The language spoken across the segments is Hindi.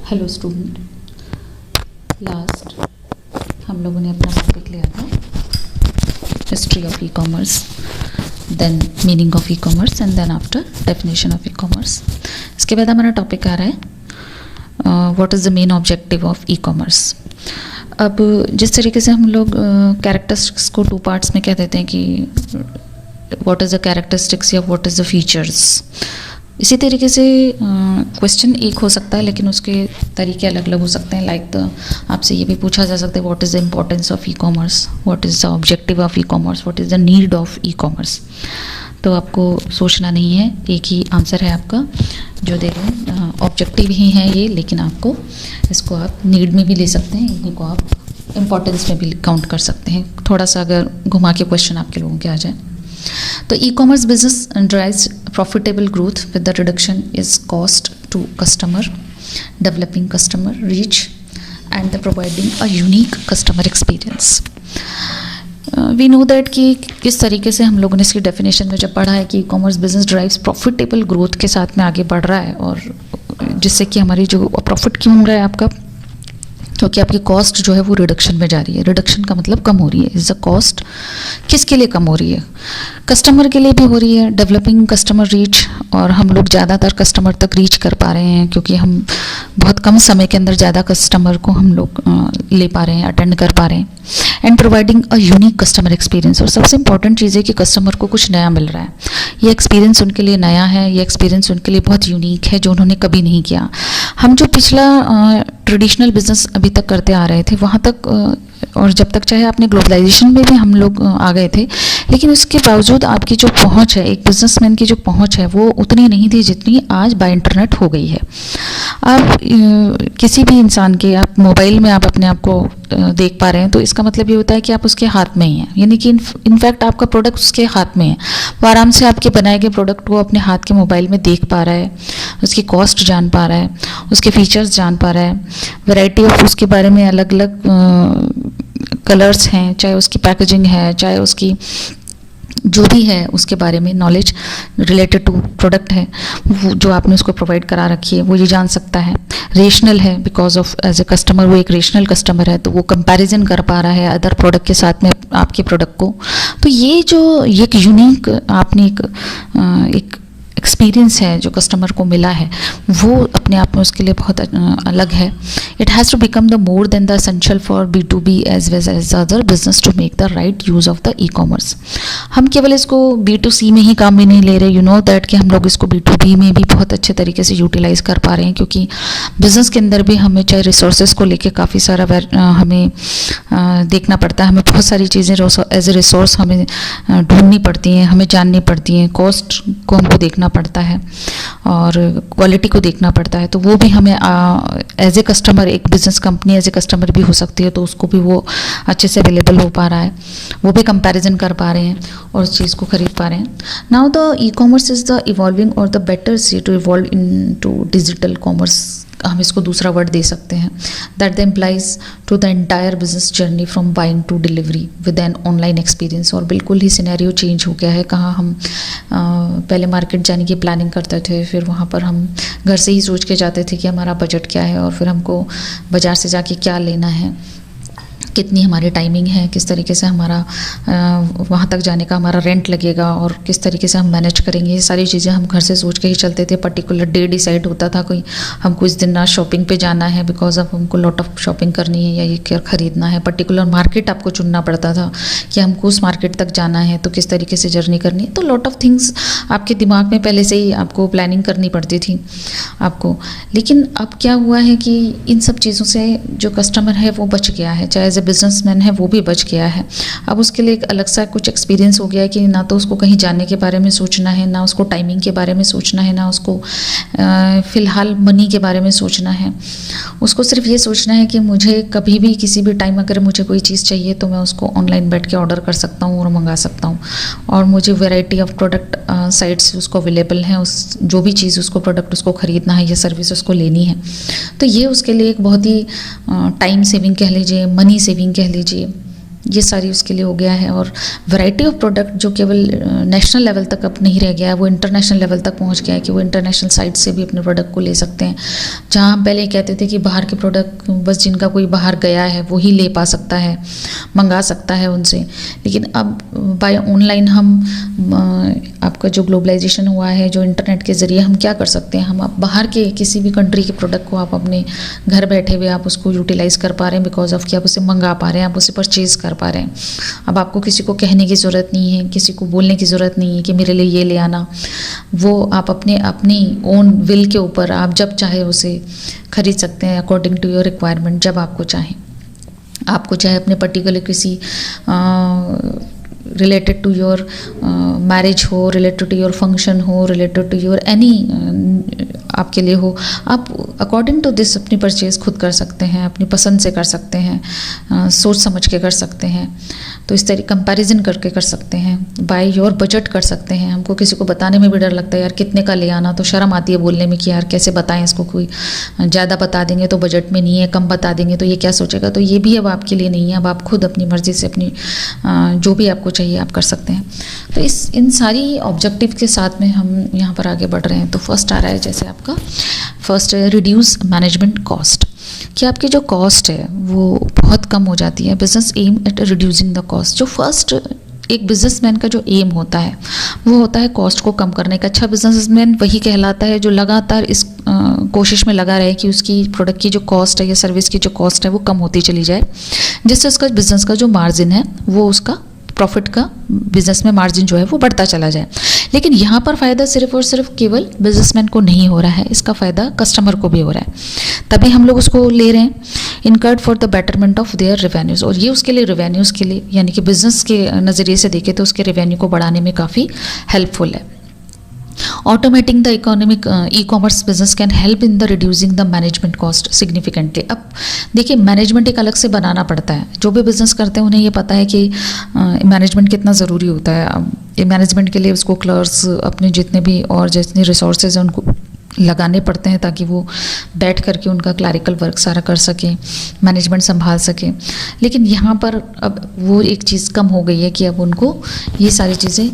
हेलो स्टूडेंट, लास्ट हम लोगों ने अपना टॉपिक लिया था history of e commerce, then meaning of e commerce and then after definition of e commerce. इसके बाद हमारा टॉपिक आ रहा है what is the main objective of e commerce. अब जिस तरीके से हम लोग कैरेक्टरिस्टिक्स को टू पार्ट्स में कह देते हैं कि व्हाट इज़ द कैरेक्टरिस्टिक्स या व्हाट इज़ द फीचर्स, इसी तरीके से क्वेश्चन एक हो सकता है लेकिन उसके तरीके अलग अलग हो सकते हैं। लाइक आपसे ये भी पूछा जा सकता है what is the importance of e commerce, what is the objective of e commerce, what is the need of e commerce. तो आपको सोचना नहीं है, एक ही आंसर है आपका जो दे रहे हैं। ऑब्जेक्टिव ही है ये, लेकिन आपको इसको आप नीड में भी ले सकते हैं, इन्हीं को आप इम्पोर्टेंस में भी काउंट कर सकते हैं। थोड़ा सा अगर घुमा के क्वेश्चन आपके लोगों के आ जाए तो e commerce business drives profitable growth with the reduction is cost to customer, developing customer reach and the providing a unique customer experience. We know that कि किस तरीके से हम लोगों ने इसकी डेफिनेशन में जब पढ़ा है कि e commerce business drives profitable growth के साथ में आगे बढ़ रहा है, और जिससे कि हमारी जो प्रॉफिट क्यों हो रहा है आपका, क्योंकि आपकी कॉस्ट जो है वो रिडक्शन में जा रही है। रिडक्शन का मतलब कम हो रही है। इज द कॉस्ट किसके लिए कम हो रही है? कस्टमर के लिए भी हो रही है, डेवलपिंग कस्टमर रीच, और हम लोग ज़्यादातर कस्टमर तक रीच कर पा रहे हैं क्योंकि हम बहुत कम समय के अंदर ज़्यादा कस्टमर को हम लोग ले पा रहे हैं, अटेंड कर पा रहे हैं। And providing a unique customer experience, और सबसे इंपॉर्टेंट चीज़ है कि कस्टमर को कुछ नया मिल रहा है। ये एक्सपीरियंस उनके लिए नया है, ये एक्सपीरियंस उनके लिए बहुत यूनिक है जो उन्होंने कभी नहीं किया। हम जो पिछला ट्रेडिशनल बिजनेस अभी तक करते आ रहे थे वहाँ तक, और जब तक चाहे आपने ग्लोबलाइजेशन में भी हम लोग आ गए थे, लेकिन उसके बावजूद आपकी जो पहुंच है, एक बिजनेसमैन की जो पहुंच है वो उतनी नहीं थी जितनी आज बाय इंटरनेट हो गई है। आप किसी भी इंसान के आप मोबाइल में आप अपने आप को देख पा रहे हैं, तो इसका मतलब ये होता है कि आप उसके हाथ में ही हैं, यानी कि इनफैक्ट आपका प्रोडक्ट उसके हाथ में है। वो आराम से आपके बनाए गए प्रोडक्ट को अपने हाथ के मोबाइल में देख पा रहा है, उसकी कॉस्ट जान पा रहा है, उसके फीचर्स जान पा रहा है, वैरायटी ऑफ उसके बारे में अलग अलग कलर्स हैं, चाहे उसकी पैकेजिंग है, चाहे उसकी जो भी है उसके बारे में नॉलेज रिलेटेड टू प्रोडक्ट है वो जो आपने उसको प्रोवाइड करा रखी है, वो ये जान सकता है। रेशनल है because of as a customer वो एक रेशनल कस्टमर है, तो वो कंपैरिजन कर पा रहा है अदर प्रोडक्ट के साथ में आपके प्रोडक्ट को। तो ये जो एक यूनिक आपने एक एक्सपीरियंस है जो कस्टमर को मिला है, वो अपने आप में उसके लिए बहुत अलग है। It has to become the more than the essential for B2B as well as other business to make the right use of the E commerce. हम केवल इसको B2C में ही काम भी नहीं ले रहे, यू नो दैट कि हम लोग इसको B2B में भी बहुत अच्छे तरीके से यूटिलाइज कर पा रहे हैं, क्योंकि बिजनेस के अंदर भी हमें चाहे रिसोर्सेज को लेके काफ़ी सारा हमें देखना पड़ता है, हमें बहुत सारी चीज़ें एज ए रिसोर्स हमें ढूंढनी पड़ती हैं, हमें जाननी पड़ती हैं, कॉस्ट को हमको देखना पड़ता है और क्वालिटी को देखना पड़ता है। तो वो भी हमें एज ए कस्टमर, एक business company as a customer भी हो सकती है, तो उसको भी वो अच्छे से अवेलेबल हो पा रहा है, वो भी कंपैरिजन कर पा रहे हैं और उस चीज़ को खरीद पा रहे हैं। Now the e commerce is the evolving और the better see to evolve into digital commerce, हम इसको दूसरा वर्ड दे सकते हैं, that the implies to the entire business journey from buying to delivery with an online experience. और बिल्कुल ही सिनेरियो चेंज हो गया है। कहाँ हम पहले मार्केट जाने की प्लानिंग करते थे, फिर वहाँ पर हम घर से ही सोच के जाते थे कि हमारा बजट क्या है, और फिर हमको बाज़ार से जाके क्या लेना है, कितनी हमारी टाइमिंग है, किस तरीके से हमारा वहाँ तक जाने का हमारा रेंट लगेगा, और किस तरीके से हम मैनेज करेंगे। ये सारी चीज़ें हम घर से सोच के ही चलते थे। पर्टिकुलर डे डिसाइड होता था, कोई हमको इस दिन ना शॉपिंग पे जाना है बिकॉज अब हमको लॉट ऑफ शॉपिंग करनी है या ये क्या खरीदना है। पर्टिकुलर मार्केट आपको चुनना पड़ता था कि हमको उस मार्केट तक जाना है, तो किस तरीके से जर्नी करनी है। तो लॉट ऑफ थिंग्स आपके दिमाग में पहले से ही आपको प्लानिंग करनी पड़ती थी आपको। लेकिन अब क्या हुआ है कि इन सब चीज़ों से जो कस्टमर है वो बच गया है, चाहे बिजनेसमैन है वो भी बच गया है। अब उसके लिए एक अलग सा कुछ एक्सपीरियंस हो गया है कि ना तो उसको कहीं जाने के बारे में सोचना है, ना उसको टाइमिंग के बारे में सोचना है, ना उसको फ़िलहाल मनी के बारे में सोचना है। उसको सिर्फ ये सोचना है कि मुझे कभी भी किसी भी टाइम अगर मुझे कोई चीज़ चाहिए तो मैं उसको ऑनलाइन बैठ के ऑर्डर कर सकता हूँ और मंगा सकता हूँ, और मुझे वैरायटी ऑफ प्रोडक्ट साइट्स उसको अवेलेबल हैं, उस जो भी चीज़ उसको प्रोडक्ट उसको ख़रीदना है या सर्विस उसको लेनी है। तो ये उसके लिए एक बहुत ही टाइम सेविंग कह लीजिए, मनी सेविंग कह लीजिए, ये सारी उसके लिए हो गया है। और वैरायटी ऑफ प्रोडक्ट जो केवल नेशनल लेवल तक अब नहीं रह गया है, वो इंटरनेशनल लेवल तक पहुंच गया है कि वो इंटरनेशनल साइट से भी अपने प्रोडक्ट को ले सकते हैं। जहां हम पहले कहते थे कि बाहर के प्रोडक्ट बस जिनका कोई बाहर गया है वो ही ले पा सकता है, मंगा सकता है उनसे, लेकिन अब बाय ऑनलाइन हम आपका जो ग्लोबलाइजेशन हुआ है, जो इंटरनेट के ज़रिए हम क्या कर सकते हैं, हम आप बाहर के किसी भी कंट्री के प्रोडक्ट को आप अपने घर बैठे हुए आप उसको यूटिलाइज़ कर पा रहे हैं, बिकॉज ऑफ कि आप उसे मंगा पा रहे हैं, आप उसे परचेज़ कर पा रहे हैं। अब आपको किसी को कहने की ज़रूरत नहीं है, किसी को बोलने की ज़रूरत नहीं है कि मेरे लिए ये ले आना। वो आप अपनी ओन विल के ऊपर आप जब चाहे उसे खरीद सकते हैं अकॉर्डिंग टू योर रिक्वायरमेंट, जब आपको चाहे। आपको चाहे अपने पर्टिकुलर किसी रिलेटेड टू योर मैरिज हो, रिलेटेड टू योर फंक्शन हो, रिलेटेड टू योर एनी आपके लिए हो, आप अकॉर्डिंग टू दिस अपनी परचेज़ खुद कर सकते हैं, अपनी पसंद से कर सकते हैं, सोच समझ के कर सकते हैं। तो इस तरह कंपैरिजन करके कर सकते हैं, बाय योर बजट कर सकते हैं। हमको किसी को बताने में भी डर लगता है, यार कितने का ले आना, तो शर्म आती है बोलने में कि यार कैसे बताएं इसको, कोई ज़्यादा बता देंगे तो बजट में नहीं है, कम बता देंगे तो ये क्या सोचेगा। तो ये भी अब आपके लिए नहीं है, अब आप खुद अपनी मर्ज़ी से अपनी जो भी आपको चाहिए आप कर सकते हैं। तो इन सारी ऑब्जेक्टिव के साथ में हम यहाँ पर आगे बढ़ रहे हैं। तो फर्स्ट आ रहा है जैसे आपका फर्स्ट रिड्यूस मैनेजमेंट कॉस्ट, कि आपकी जो कॉस्ट है वो बहुत कम हो जाती है। Business aim at reducing the cost. जो फर्स्ट एक बिजनेसमैन का जो एम होता है वो होता है कॉस्ट को कम करने का। अच्छा बिजनेसमैन वही कहलाता है जो लगातार इस कोशिश में लगा रहे कि उसकी प्रोडक्ट की जो कॉस्ट है या सर्विस की जो कॉस्ट है वो कम होती चली जाए, जिससे उसका बिजनेस का जो मार्जिन है वो उसका प्रॉफिट का बिजनेस में मार्जिन जो है वो बढ़ता चला जाए। लेकिन यहाँ पर फ़ायदा सिर्फ और सिर्फ केवल बिजनेसमैन को नहीं हो रहा है, इसका फ़ायदा कस्टमर को भी हो रहा है, तभी हम लोग उसको ले रहे हैं। Incurred for the betterment of their revenues, और ये उसके लिए रेवेन्यूज़ के लिए यानी कि बिजनेस के नज़रिए से देखें तो उसके रेवेन्यू को बढ़ाने में काफ़ी हेल्पफुल है। Automating the economic e-commerce business can help in the reducing the management cost significantly. अब देखिए मैनेजमेंट एक अलग से बनाना पड़ता है। जो भी बिजनेस करते हैं उन्हें ये पता है कि मैनेजमेंट कितना ज़रूरी होता है। अब ये मैनेजमेंट के लिए उसको क्लर्क्स अपने जितने भी और जितने रिसोर्सेज हैं उनको लगाने पड़ते हैं ताकि वो बैठ करके उनका क्लैरिकल वर्क सारा कर सके, मैनेजमेंट संभाल सके। लेकिन यहाँ पर अब वो एक चीज़ कम हो गई है कि अब उनको ये सारी चीज़ें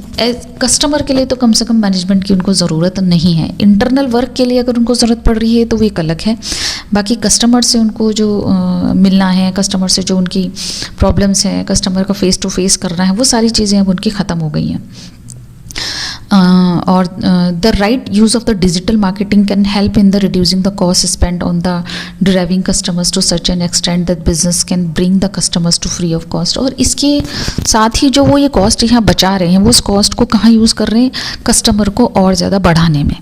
कस्टमर के लिए तो कम से कम मैनेजमेंट की उनको ज़रूरत नहीं है। इंटरनल वर्क के लिए अगर उनको ज़रूरत पड़ रही है तो वो एक अलग है। बाकी कस्टमर से उनको जो मिलना है, कस्टमर से जो उनकी प्रॉब्लम्स हैं, कस्टमर का फेस टू फेस करना है, वो सारी चीज़ें अब उनकी ख़त्म हो गई हैं। और the right use of the digital marketing can help in the reducing the cost spent on the deriving customers to such an extent that business can bring the customers to free of cost। और इसके साथ ही जो वो ये कॉस्ट यहाँ बचा रहे हैं वो उस कॉस्ट को कहाँ यूज़ कर रहे हैं, कस्टमर को और ज़्यादा बढ़ाने में।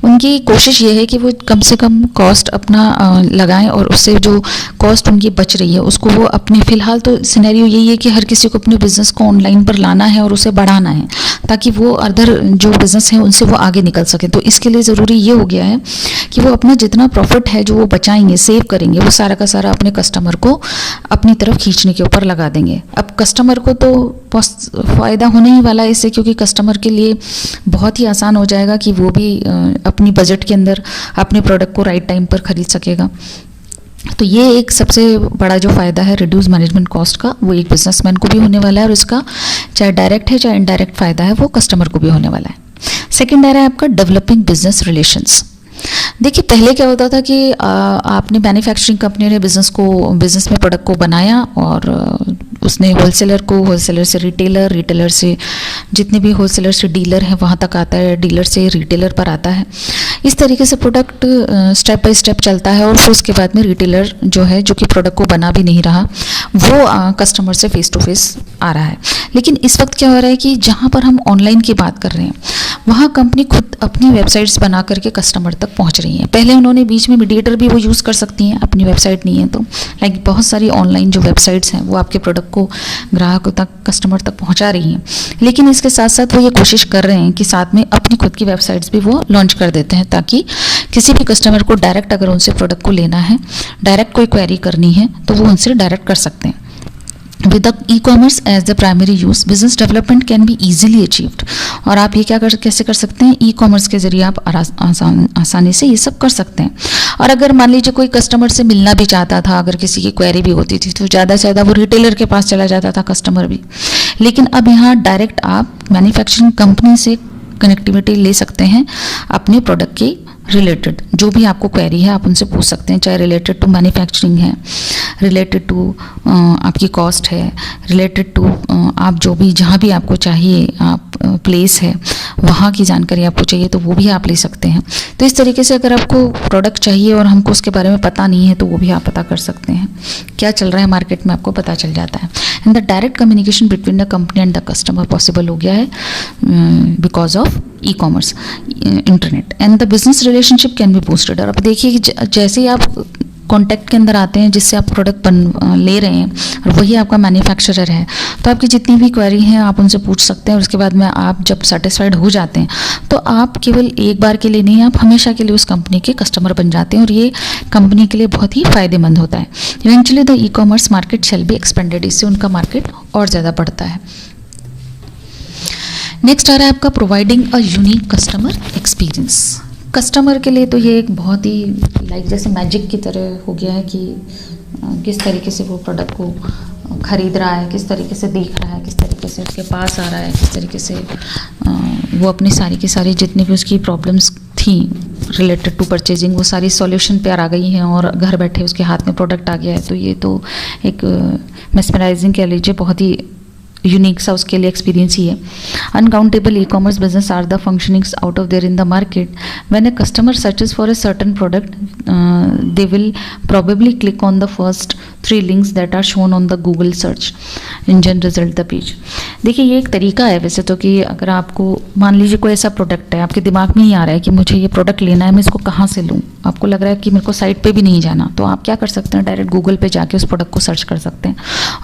उनकी कोशिश ये है कि वो कम से कम कॉस्ट अपना लगाएं और उससे जो कॉस्ट उनकी बच रही है उसको वो अपने फ़िलहाल तो सिनेरियो यही है कि हर किसी को अपने बिज़नेस को ऑनलाइन पर लाना है और उसे बढ़ाना है ताकि वो अदर जो बिज़नेस हैं उनसे वो आगे निकल सकें। तो इसके लिए ज़रूरी ये हो गया है कि वो अपना जितना प्रॉफिट है जो वो बचाएंगे, सेव करेंगे, वो सारा का सारा अपने कस्टमर को अपनी तरफ खींचने के ऊपर लगा देंगे। अब कस्टमर को तो फ़ायदा होने ही वाला है इससे, क्योंकि कस्टमर के लिए बहुत ही आसान हो जाएगा कि वो भी अपनी बजट के अंदर अपने प्रोडक्ट को राइट टाइम पर खरीद सकेगा। तो ये एक सबसे बड़ा जो फ़ायदा है रिड्यूस मैनेजमेंट कॉस्ट का, वो एक बिजनेसमैन को भी होने वाला है और इसका चाहे डायरेक्ट है चाहे इनडायरेक्ट फ़ायदा है वो कस्टमर को भी होने वाला है। सेकंड आ रहा है आपका डेवलपिंग बिजनेस रिलेशंस। देखिए पहले क्या होता था कि आपने मैन्युफैक्चरिंग कंपनी ने बिज़नेस में प्रोडक्ट को बनाया और उसने होलसेलर से रिटेलर, रिटेलर से जितने भी होलसेलर से डीलर हैं वहाँ तक आता है, डीलर से रिटेलर पर आता है। इस तरीके से प्रोडक्ट स्टेप बाय स्टेप चलता है और फिर उसके बाद में रिटेलर जो है जो कि प्रोडक्ट को बना भी नहीं रहा वो कस्टमर से फेस टू फेस आ रहा है। लेकिन इस वक्त क्या हो रहा है कि जहाँ पर हम ऑनलाइन की बात कर रहे हैं वहाँ कंपनी खुद अपनी वेबसाइट्स बना करके कस्टमर तक पहुँच रही हैं। पहले उन्होंने बीच में मीडिएटर भी वो यूज़ कर सकती हैं, अपनी वेबसाइट नहीं है तो लाइक बहुत सारी ऑनलाइन जो वेबसाइट्स हैं वो आपके प्रोडक्ट को ग्राहकों तक, कस्टमर तक पहुँचा रही हैं। लेकिन इसके साथ साथ वो ये कोशिश कर रहे हैं कि साथ में अपनी खुद की वेबसाइट्स भी वो लॉन्च कर देते हैं ताकि किसी भी कस्टमर को डायरेक्ट अगर उनसे प्रोडक्ट को लेना है, डायरेक्ट कोई क्वेरी करनी है तो वो उनसे डायरेक्ट कर सकते हैं। With the e-commerce as the primary use, business development can be easily achieved. और आप ये कैसे कर सकते हैं, ई-कॉमर्स के जरिए आप आसानी से ये सब कर सकते हैं। और अगर मान लीजिए कोई कस्टमर से मिलना भी चाहता था, अगर किसी की क्वेरी भी होती थी, तो ज़्यादा से ज़्यादा वो रिटेलर के पास चला जाता था कस्टमर भी। लेकिन अब यहाँ डायरेक्ट आप मैन्युफैक्चरिंग कंपनी से कनेक्टिविटी ले सकते हैं अपने प्रोडक्ट के रिलेटेड। जो भी आपको क्वेरी है आप उनसे पूछ सकते हैं, चाहे रिलेटेड टू मैन्युफैक्चरिंग है, रिलेटेड टू आपकी कॉस्ट है, रिलेटेड टू आप जो भी जहाँ भी आपको चाहिए, आप प्लेस है वहाँ की जानकारी आपको चाहिए तो वो भी आप ले सकते हैं। तो इस तरीके से अगर आपको प्रोडक्ट चाहिए और हमको उसके बारे में पता नहीं है तो वो भी आप पता कर सकते हैं, क्या चल रहा है मार्केट में आपको पता चल जाता है। And the direct communication between the company and the customer possible हो गया है because of e-commerce, internet. And the business relationship can be boosted. और अब देखिए कि जैसे ही आप कॉन्टैक्ट के अंदर आते हैं जिससे आप प्रोडक्ट ले रहे हैं और वही आपका मैन्युफैक्चरर है, तो आपकी जितनी भी क्वेरी हैं आप उनसे पूछ सकते हैं। और उसके बाद में आप जब सेटिस्फाइड हो जाते हैं तो आप केवल एक बार के लिए नहीं, आप हमेशा के लिए उस कंपनी के कस्टमर बन जाते हैं और ये कंपनी के लिए बहुत ही फायदेमंद होता है। Eventually the e commerce market shall be expanded, इससे उनका मार्केट और ज़्यादा बढ़ता है। नेक्स्ट आ रहा है आपका providing a unique customer experience. Customer के लिए तो ये एक बहुत ही लाइक जैसे मैजिक की तरह हो गया है कि किस तरीके से वो प्रोडक्ट को खरीद रहा है, किस तरीके से देख रहा है, किस तरीके से उसके पास आ रहा है, किस तरीके से वो अपनी सारी की सारी जितनी भी उसकी प्रॉब्लम्स थी रिलेटेड टू परचेजिंग वो सारी सॉल्यूशन पे आ गई हैं और घर बैठे उसके हाथ में प्रोडक्ट आ गया है। तो ये तो एक मेस्मराइजिंग कह लीजिए, बहुत ही यूनिक सा उसके लिए एक्सपीरियंस ही है। Uncountable e commerce business are the functionings out of there in the market. When a customer searches for a certain product they will probably click on the first 3 links that are shown on the Google search engine result the page. देखिए ये एक तरीका है वैसे तो कि अगर आपको मान लीजिए कोई ऐसा प्रोडक्ट है आपके दिमाग में ही आ रहा है कि मुझे ये प्रोडक्ट लेना है, मैं इसको कहाँ से लूँ, आपको लग रहा है कि मेरे को साइट पे भी नहीं जाना, तो आप क्या कर सकते हैं, डायरेक्ट गूगल पे जाके उस प्रोडक्ट को सर्च कर सकते हैं।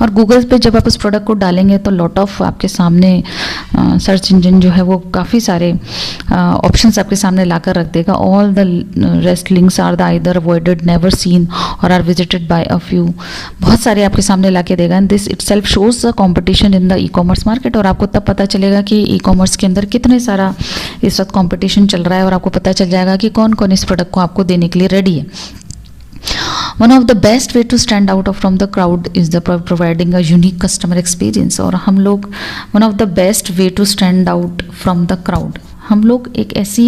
और गूगल पे जब आप उस प्रोडक्ट को डालेंगे तो लॉट ऑफ आपके सामने सर्च इंजन जो है वो काफ़ी सारे ऑप्शंस आपके सामने लाकर रख देगा। All the rest links are the either avoided, never seen और are visited by a few. बहुत सारे आपके सामने ला के देगा। And this itself shows the competition in the e commerce market. और आपको तब पता चलेगा कि ई कॉमर्स के अंदर कितने सारा इस वक्त कंपटीशन चल रहा है और आपको पता चल जाएगा कि कौन कौन इस प्रोडक्ट को आपको देने के लिए रेडी है। One of the best way to stand out from the crowd is the providing a unique customer experience। और हम लोग one of the best way to stand out from the crowd, हम लोग एक ऐसी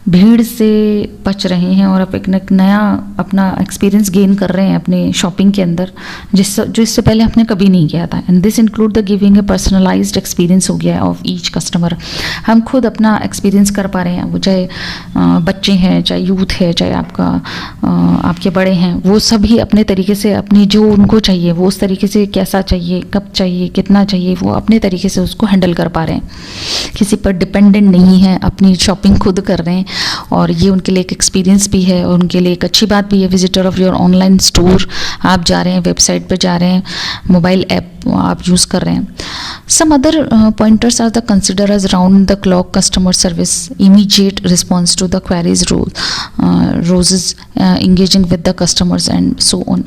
भीड़ से बच रहे हैं और अब एक नया अपना एक्सपीरियंस गेन कर रहे हैं अपने शॉपिंग के अंदर जो इससे पहले हमने कभी नहीं किया था। And this include the giving a personalised experience हो गया है ऑफ ईच कस्टमर। हम खुद अपना एक्सपीरियंस कर पा रहे हैं, वो चाहे बच्चे हैं, चाहे यूथ है, चाहे आपके बड़े हैं, वो सभी अपने तरीके से अपनी जो उनको चाहिए वो उस तरीके से कैसा चाहिए, कब चाहिए, कितना चाहिए, वो अपने तरीके से उसको हैंडल कर पा रहे हैं। किसी पर डिपेंडेंट नहीं है, अपनी शॉपिंग खुद कर रहे हैं और ये उनके लिए एक एक्सपीरियंस भी है और उनके लिए एक अच्छी बात भी है। Visitor of your online store, आप जा रहे हैं, वेबसाइट पर जा रहे हैं, मोबाइल ऐप आप यूज़ कर रहे हैं। Some other pointers are the consider as round the clock customer service, immediate response to the queries, roses, engaging with the customers and so on.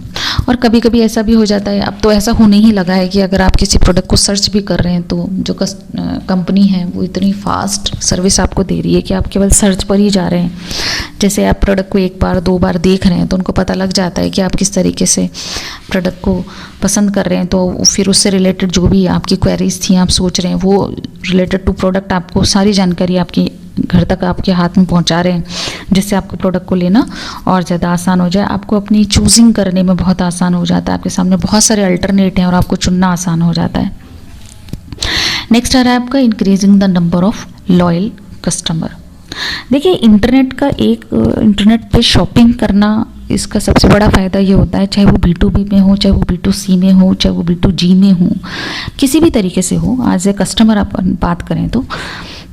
और कभी कभी ऐसा भी हो जाता है, अब तो ऐसा होने ही लगा है कि अगर आप किसी प्रोडक्ट को सर्च भी कर रहे हैं तो जो कंपनी है वो इतनी फास्ट सर्विस आपको दे रही है कि आप केवल सर्च पर ही जा रहे हैं। जैसे आप प्रोडक्ट को 1 बार 2 बार देख रहे हैं तो उनको पता लग जाता है कि आप किस तरीके से प्रोडक्ट को पसंद कर रहे हैं, तो फिर उससे रिलेटेड जो भी आपकी क्वेरीज थी आप सोच रहे हैं वो रिलेटेड टू प्रोडक्ट आपको सारी जानकारी आपकी घर तक आपके हाथ में पहुंचा रहे हैं, जिससे आपको प्रोडक्ट को लेना और ज़्यादा आसान हो जाए। आपको अपनी चूजिंग करने में बहुत आसान हो जाता है, आपके सामने बहुत सारे अल्टरनेट हैं और आपको चुनना आसान हो जाता है। नेक्स्ट आ रहा है आपका increasing the number of loyal customer. देखिए इंटरनेट पे शॉपिंग करना, इसका सबसे बड़ा फ़ायदा ये होता है, चाहे वो B2B में हो, चाहे वो B2C में हो, चाहे वो B2G में हो, किसी भी तरीके से हो, एज ए कस्टमर आप बात करें तो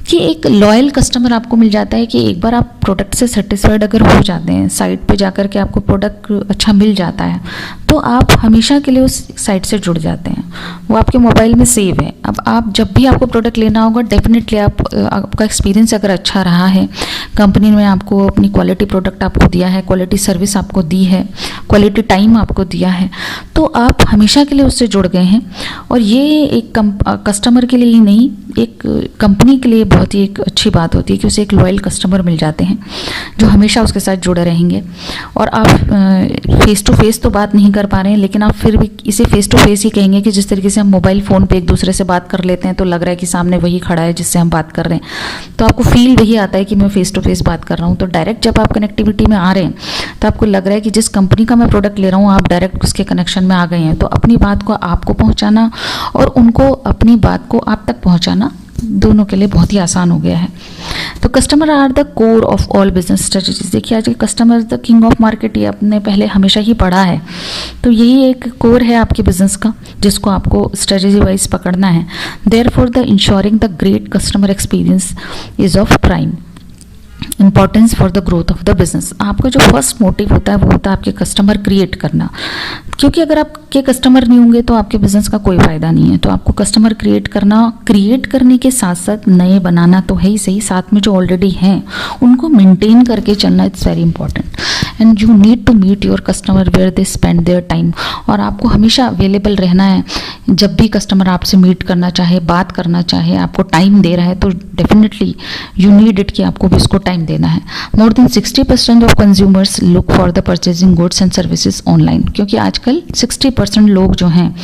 कि एक लॉयल कस्टमर आपको मिल जाता है कि एक बार आप प्रोडक्ट से सेटिस्फाइड अगर हो जाते हैं, साइट पे जाकर के आपको प्रोडक्ट अच्छा मिल जाता है, तो आप हमेशा के लिए उस साइट से जुड़ जाते हैं। वो आपके मोबाइल में सेव है, अब आप जब भी आपको प्रोडक्ट लेना होगा, डेफिनेटली आपका एक्सपीरियंस अगर अच्छा रहा है, कंपनी में आपको अपनी क्वालिटी प्रोडक्ट आपको दिया है, क्वालिटी सर्विस आपको दी है, क्वालिटी टाइम आपको दिया है, तो आप हमेशा के लिए उससे जुड़ गए हैं। और ये एक कस्टमर के लिए ही नहीं, एक कंपनी के लिए बहुत ही एक अच्छी बात होती है कि उसे एक लॉयल कस्टमर मिल जाते हैं जो हमेशा उसके साथ जुड़े रहेंगे। और आप फेस टू फेस तो बात नहीं कर पा रहे हैं, लेकिन आप फिर भी इसे फेस टू फेस ही कहेंगे कि जिस तरीके से हम मोबाइल फ़ोन पे एक दूसरे से बात कर लेते हैं तो लग रहा है कि सामने वही खड़ा है जिससे हम बात कर रहे हैं, तो आपको फील वही आता है कि मैं फेस टू फेस बात कर रहा हूँ। तो डायरेक्ट जब आप कनेक्टिविटी में आ रहे हैं तो आपको लग रहा है कि जिस कंपनी का मैं प्रोडक्ट ले रहा हूँ आप डायरेक्ट उसके कनेक्शन में आ गए हैं। तो अपनी बात को आपको पहुँचाना और उनको अपनी बात को आप तक पहुँचाना दोनों के लिए बहुत ही आसान हो गया है। तो customer are the core of all business strategies. देखिए आज customer is the king of market, ये आपने पहले हमेशा ही पढ़ा है। तो यही एक कोर है आपके बिजनेस का जिसको आपको स्ट्रेटजी वाइज पकड़ना है। Therefore the ensuring the great customer experience is of prime importance for the growth of the business. आपका जो फर्स्ट मोटिव होता है वो होता है आपके कस्टमर क्रिएट करना, क्योंकि अगर आपके कस्टमर नहीं होंगे तो आपके बिजनेस का कोई फायदा नहीं है। तो आपको कस्टमर क्रिएट करने के साथ साथ नए बनाना तो है ही सही, साथ में जो ऑलरेडी हैं उनको मेंटेन करके चलना it's very important. And you need to meet your customer where they spend their time. और आपको हमेशा अवेलेबल रहना है। जब भी कस्टमर आपसे मीट करना चाहे, बात करना चाहे, आपको टाइम दे रहा है तो डेफिनेटली यू नीड इट कि आपको भी उसको टाइम देना है। More than 60% of consumers look for the purchasing goods and services online, क्योंकि आजकल 60% लोग जो हैं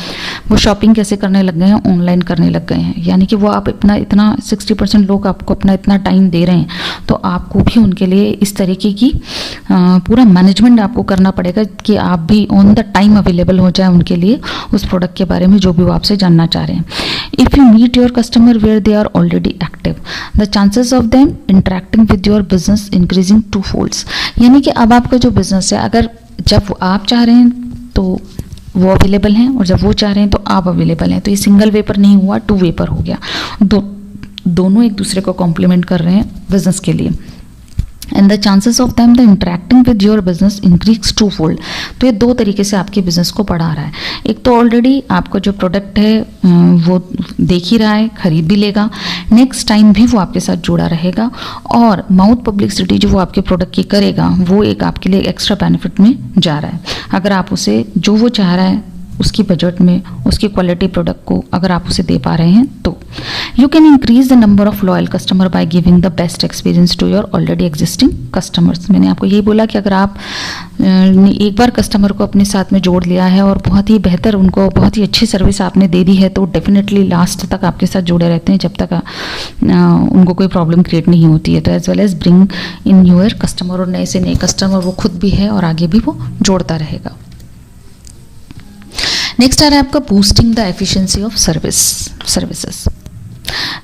वो शॉपिंग कैसे करने लग गए हैं, ऑनलाइन करने लग गए हैं। यानी कि वो आप इतना 60% लोग आपको अपना इतना टाइम दे रहे हैं, तो आपको भी उनके लिए इस तरीके की पूरा मैनेजमेंट आपको करना पड़ेगा कि आप भी ऑन द टाइम अवेलेबल हो जाए उनके लिए उस प्रोडक्ट के बारे में जो भी वो आपसे जानना चाह रहे हैं। If you meet your customer where they are already active, the chances of them interacting with your business increasing two folds. यानी कि अब आपका जो बिजनेस है, अगर जब आप चाह रहे हैं तो वो अवेलेबल हैं और जब वो चाह रहे हैं तो आप अवेलेबल हैं, तो ये सिंगल वे पर नहीं हुआ, टू वे पर हो गया। दोनों एक दूसरे को कॉम्प्लीमेंट कर रहे हैं बिजनेस के लिए। And the chances of them the interacting with your business increase two fold. तो ये दो तरीके से आपके बिजनेस को बढ़ा रहा है। एक तो ऑलरेडी आपका जो प्रोडक्ट है वो देख ही रहा है, खरीद भी लेगा, नेक्स्ट टाइम भी वो आपके साथ जुड़ा रहेगा, और माउथ पब्लिसिटी जो वो आपके प्रोडक्ट की करेगा वो एक आपके लिए एक्स्ट्रा बेनिफिट में जा रहा है। अगर आप उसे जो वो चाह रहा है उसकी बजट में, उसकी क्वालिटी प्रोडक्ट को अगर आप उसे दे पा रहे हैं तो you can increase the number of loyal customer by giving the best experience to your already existing customers. मैंने आपको यही बोला कि अगर आप एक बार कस्टमर को अपने साथ में जोड़ लिया है और बहुत ही बेहतर उनको बहुत ही अच्छी सर्विस आपने दे दी है तो डेफिनेटली लास्ट तक आपके साथ जुड़े रहते हैं, जब तक उनको कोई प्रॉब्लम क्रिएट नहीं होती है। तो as well as bring in your customer, और नए से नए कस्टमर वो खुद भी है और आगे भी वो जोड़ता रहेगा। नेक्स्ट आ रहा है आपका boosting the efficiency of services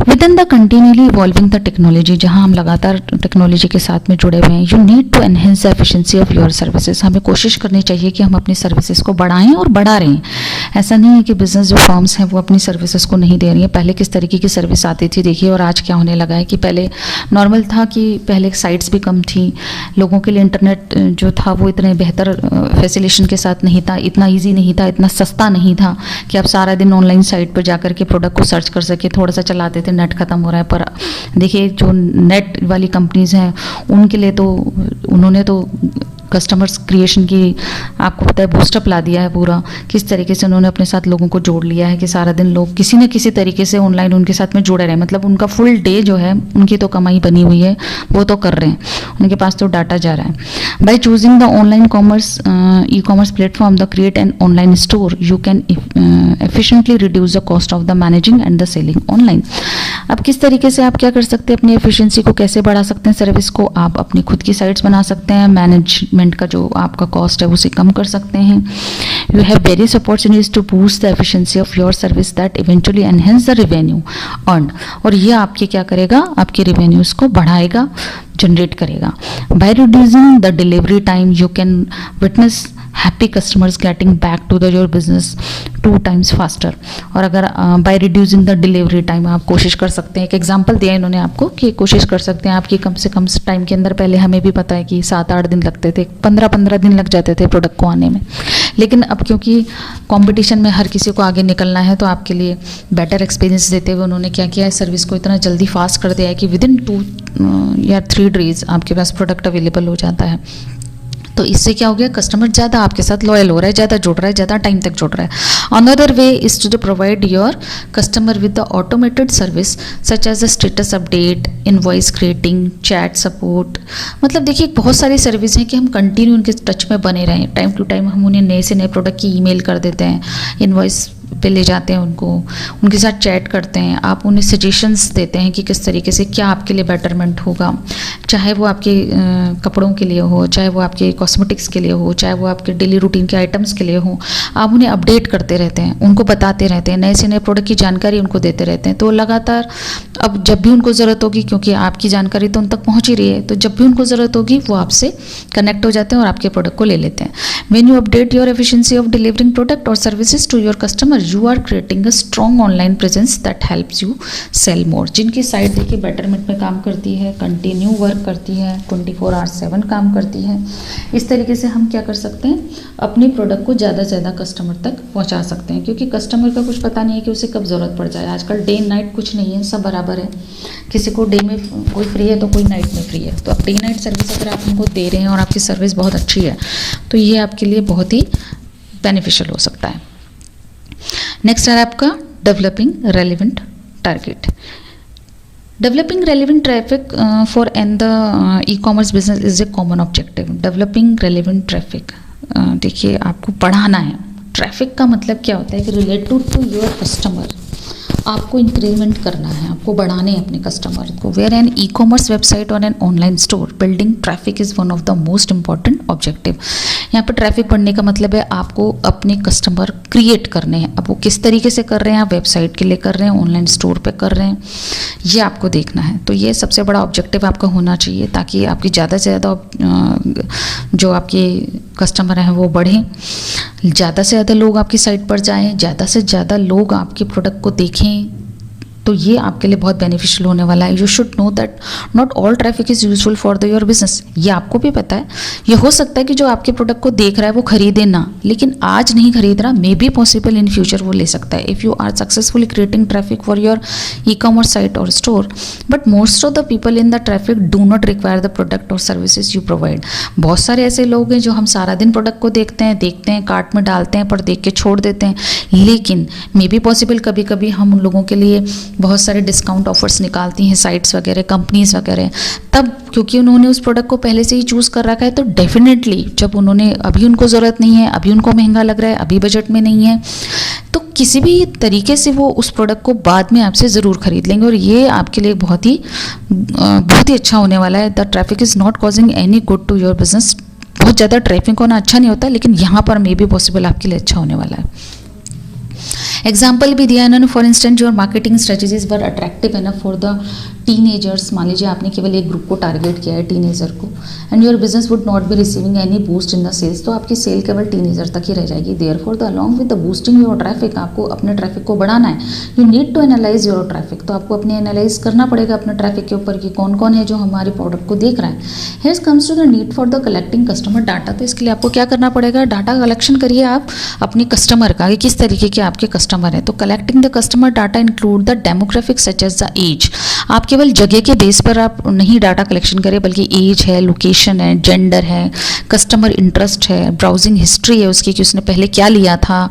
with in the continually evolving the technology. जहां हम लगातार टेक्नोलॉजी के साथ में जुड़े हुए हैं, you need to enhance the efficiency of your services. हमें कोशिश करनी चाहिए कि हम अपनी सर्विसेज को बढ़ाएं और बढ़ा रहे हैं। ऐसा नहीं है कि बिजनेस जो फर्म्स हैं वो अपनी सर्विसेज को नहीं दे रही हैं। पहले किस तरीके की सर्विस आती थी देखिए, और आज क्या होने लगा है कि पहले नॉर्मल था कि पहले साइट्स भी कम थी, लोगों के लिए इंटरनेट जो था वो इतने बेहतर फैसिलिटेशन के साथ नहीं था, इतना ईजी नहीं था, इतना सस्ता नहीं था कि आप सारा दिन ऑनलाइन साइट पर जाकर के प्रोडक्ट को सर्च कर सके। थोड़ा सा चलाते थे, नेट खत्म हो रहा है। पर देखिए जो नेट वाली कंपनीज हैं उनके लिए तो उन्होंने तो कस्टमर्स क्रिएशन की आपको पता है बूस्टअप ला दिया है पूरा। किस तरीके से उन्होंने अपने साथ लोगों को जोड़ लिया है कि सारा दिन लोग किसी न किसी तरीके से ऑनलाइन उनके साथ में जुड़े रहे। मतलब उनका फुल डे जो है उनकी तो कमाई बनी हुई है, वो तो कर रहे हैं, उनके पास तो डाटा जा रहा है। By choosing the online commerce e commerce platform the create an online store you can efficiently reduce the cost of the managing and the selling online. अब किस तरीके से आप क्या कर सकते हैं, अपनी एफिशिएंसी को कैसे बढ़ा सकते हैं, सर्विस को आप अपनी खुद की साइट्स बना सकते हैं, मैनेजमेंट का जो आपका कॉस्ट है उसे कम कर सकते हैं। You have various opportunities to boost the efficiency of your service that eventually enhance the revenue earn. और ये आपके क्या करेगा, आपके रेवेन्यूज को बढ़ाएगा, जनरेट करेगा। By reducing the delivery time you can witness happy customers getting back to the your business 2 times faster. और अगर by reducing the delivery time आप कोशिश कर सकते हैं, एक एग्जांपल दिया इन्होंने आपको कि कोशिश कर सकते हैं आपकी कम से कम टाइम के अंदर, पहले हमें भी पता है कि 7-8 दिन लगते थे, 15-15 दिन लग जाते थे प्रोडक्ट को आने में, लेकिन अब क्योंकि कंपटीशन में हर किसी को आगे निकलना है, तो आपके लिए बेटर एक्सपीरियंस देते हुए उन्होंने क्या किया है, सर्विस को इतना जल्दी फास्ट कर दिया है कि विदिन 2 या 3 डेज आपके पास प्रोडक्ट अवेलेबल हो जाता है। तो इससे क्या हो गया, कस्टमर ज़्यादा आपके साथ लॉयल हो रहा है, ज़्यादा जुड़ रहा है, ज़्यादा टाइम तक जुड़ रहा है। Another way is to provide your customer with the automated service such as a status update, invoice creating, chat support. मतलब देखिए बहुत सारी सर्विस हैं कि हम कंटिन्यू उनके टच में बने रहें। टाइम टू टाइम हम उन्हें नए से नए प्रोडक्ट की ईमेल कर देते हैं, इनवॉइस पे ले जाते हैं उनको, उनके साथ चैट करते हैं, आप उन्हें सजेशंस देते हैं कि किस तरीके से क्या आपके लिए बेटरमेंट होगा, चाहे वो आपके कपड़ों के लिए हो, चाहे वो आपके कॉस्मेटिक्स के लिए हो, चाहे वो आपके डेली रूटीन के आइटम्स के लिए हो। आप उन्हें अपडेट करते रहते हैं, उनको बताते रहते हैं, नए से नए प्रोडक्ट की जानकारी उनको देते रहते हैं। तो लगातार अब जब भी उनको ज़रूरत होगी, क्योंकि आपकी जानकारी तो उन तक पहुँच ही रही है, तो जब भी उनको ज़रूरत होगी वो आपसे कनेक्ट हो जाते हैं और आपके प्रोडक्ट को ले लेते हैं। When you update your efficiency of delivering product और services to your customer, you are creating a strong online presence that helps you sell more. जिनकी साइट देखिए बेटरमेंट में काम करती है, कंटिन्यू वर्क करती है, 24/7 काम करती है, इस तरीके से हम क्या कर सकते हैं, अपने प्रोडक्ट को ज़्यादा से ज़्यादा कस्टमर तक पहुंचा सकते हैं। क्योंकि कस्टमर का कुछ पता नहीं है कि उसे कब ज़रूरत पड़ जाए। आजकल डे नाइट कुछ नहीं है, सब बराबर है। किसी को डे में कोई फ्री है तो कोई नाइट में फ्री है। तो अब डे नाइट सर्विस अगर आप उनको दे रहे हैं और आपकी सर्विस बहुत अच्छी है, तो ये आपके लिए बहुत ही बेनिफिशियल हो सकता है। नेक्स्ट है आपका developing relevant target. Developing relevant traffic for an the e-commerce business is a common objective. Developing relevant traffic, देखिए आपको बढ़ाना है। ट्रैफिक का मतलब क्या होता है कि रिलेटेड टू योर कस्टमर आपको इंक्रीमेंट करना है, आपको बढ़ाने हैं अपने कस्टमर को। Where an e-commerce website और an online store building traffic is one of the most important objective. यहाँ पर ट्रैफिक बढ़ने का मतलब है आपको अपने कस्टमर क्रिएट करने हैं। अब वो किस तरीके से कर रहे हैं, आप वेबसाइट के लिए कर रहे हैं, ऑनलाइन स्टोर पे कर रहे हैं, ये आपको देखना है। तो ये सबसे बड़ा ऑब्जेक्टिव आपका होना चाहिए, ताकि आपकी ज़्यादा से ज़्यादा जो आपके कस्टमर हैं वो बढ़ें, ज़्यादा से ज़्यादा लोग आपकी साइट पर जाएं, ज़्यादा से ज़्यादा लोग आपके प्रोडक्ट को देखें। तो ये आपके लिए बहुत बेनिफिशियल होने वाला है। You should know that not all traffic is useful for the your business. ये आपको भी पता है। ये हो सकता है कि जो आपके प्रोडक्ट को देख रहा है वो खरीदे ना, लेकिन आज नहीं खरीद रहा, maybe possible in future वो ले सकता है if you are successfully creating traffic for your e-commerce site और store. But most of the people in the traffic do not require the product और सर्विसेज यू प्रोवाइड। बहुत सारे ऐसे लोग हैं जो हम सारा दिन प्रोडक्ट को देखते हैं, कार्ट में डालते हैं, पर देख के छोड़ देते हैं। लेकिन मे बी पॉसिबल कभी कभी हम उन लोगों के लिए बहुत सारे डिस्काउंट ऑफर्स निकालती हैं साइट्स वगैरह, कंपनीज वगैरह, तब क्योंकि उन्होंने उस प्रोडक्ट को पहले से ही चूज़ कर रखा है। तो डेफिनेटली जब उन्होंने अभी उनको ज़रूरत नहीं है, अभी उनको महंगा लग रहा है, अभी बजट में नहीं है, तो किसी भी तरीके से वो उस प्रोडक्ट को बाद में आपसे ज़रूर खरीद लेंगे। और ये आपके लिए बहुत ही अच्छा होने वाला है। The traffic is not causing any good to your business. बहुत ज़्यादा ट्रैफिक होना अच्छा नहीं होता, लेकिन यहाँ पर मे बी पॉसिबल आपके लिए अच्छा होने वाला है। एग्जाम्पल भी दिया इन्होंने, for instant your marketing strategies were attractive enough for the teenagers. मान लीजिए आपने केवल एक ग्रुप को टारगेट किया है, टीनेजर को, and your business would not be receiving any boost in the sales. तो आपकी सेल केवल टीनेजर तक ही रह जाएगी। Therefore the along with the boosting your traffic, आपको अपने ट्रैफिक को बढ़ाना है। You need to analyse your traffic. तो आपको अपने एनालाइज करना पड़ेगा अपने ट्रैफिक के ऊपर कि कौन कौन है जो हमारे प्रोडक्ट को देख रहा है। Here comes to the need for the collecting customer data. तो इसके लिए आपको क्या करना पड़ेगा, डाटा कलेक्शन करिए आप अपने कस्टमर का, कि किस तरीके के आपके कस्टमर हैं। तो collecting the customer data include the demographic such as the age. आप केवल जगह के बेस पर आप नहीं डाटा कलेक्शन करें, बल्कि एज है, लोकेशन है, जेंडर है, कस्टमर इंटरेस्ट है, ब्राउजिंग हिस्ट्री है उसकी कि उसने पहले क्या लिया था,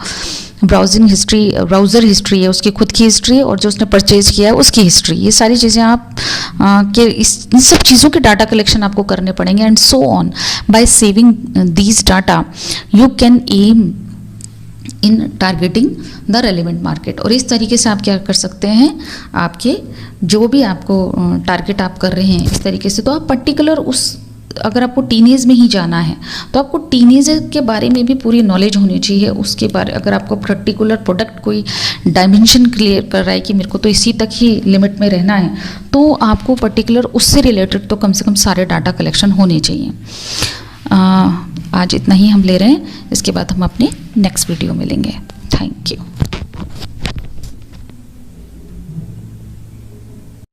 ब्राउज़र हिस्ट्री है उसकी खुद की हिस्ट्री, और जो उसने परचेज किया है उसकी हिस्ट्री। ये सारी चीज़ें आप इन सब चीज़ों के डाटा कलेक्शन आपको करने पड़ेंगे। And so on. By saving these data you can aim in targeting the relevant market. और इस तरीके से आप क्या कर सकते हैं, आपके जो भी आपको टारगेट आप कर रहे हैं इस तरीके से, तो आप पर्टिकुलर उस, अगर आपको टीनेज में ही जाना है तो आपको टीनेज के बारे में भी पूरी नॉलेज होनी चाहिए। उसके बारे, अगर आपको पर्टिकुलर प्रोडक्ट कोई डायमेंशन क्लियर कर रहा है कि मेरे को तो इसी तक ही लिमिट में रहना है, तो आपको पर्टिकुलर उससे रिलेटेड तो कम से कम सारे डाटा कलेक्शन होने चाहिए। आज इतना ही हम ले रहे हैं, इसके बाद हम अपने नेक्स्ट वीडियो में लेंगे। Thank you.